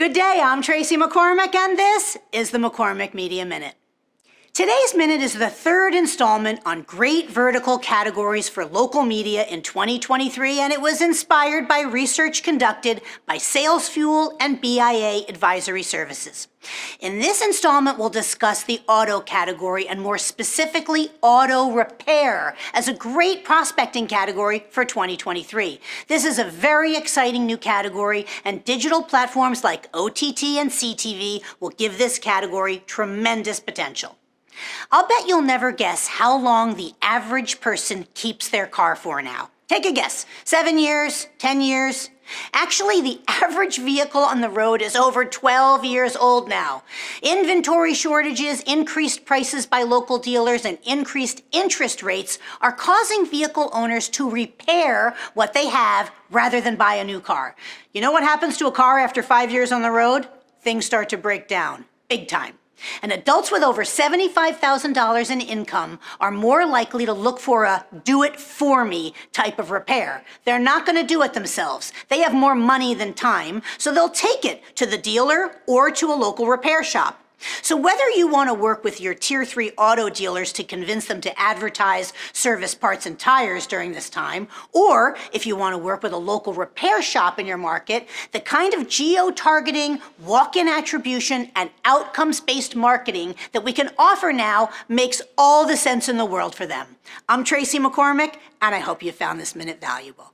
Good day, I'm Tracy McCormick, and this is the McCormick Media Minute. Today's minute is the third installment on great vertical categories for local media in 2023, and it was inspired by research conducted by SalesFuel and BIA Advisory Services. In this installment, we'll discuss the auto category, and more specifically, auto repair, as a great prospecting category for 2023. This is a very exciting new category, and digital platforms like OTT and CTV will give this category tremendous potential. I'll bet you'll never guess how long the average person keeps their car for now. Take a guess. 7 years? 10 years? Actually, the average vehicle on the road is over 12 years old now. Inventory shortages, increased prices by local dealers, and increased interest rates are causing vehicle owners to repair what they have rather than buy a new car. You know what happens to a car after 5 years on the road? Things start to break down, big time. And adults with over $75,000 in income are more likely to look for a do-it-for-me type of repair. They're not going to do it themselves. They have more money than time, so they'll take it to the dealer or to a local repair shop. So whether you want to work with your Tier 3 auto dealers to convince them to advertise service parts and tires during this time, or if you want to work with a local repair shop in your market, the kind of geo-targeting, walk-in attribution, and outcomes-based marketing that we can offer now makes all the sense in the world for them. I'm Tracy McCormick, and I hope you found this minute valuable.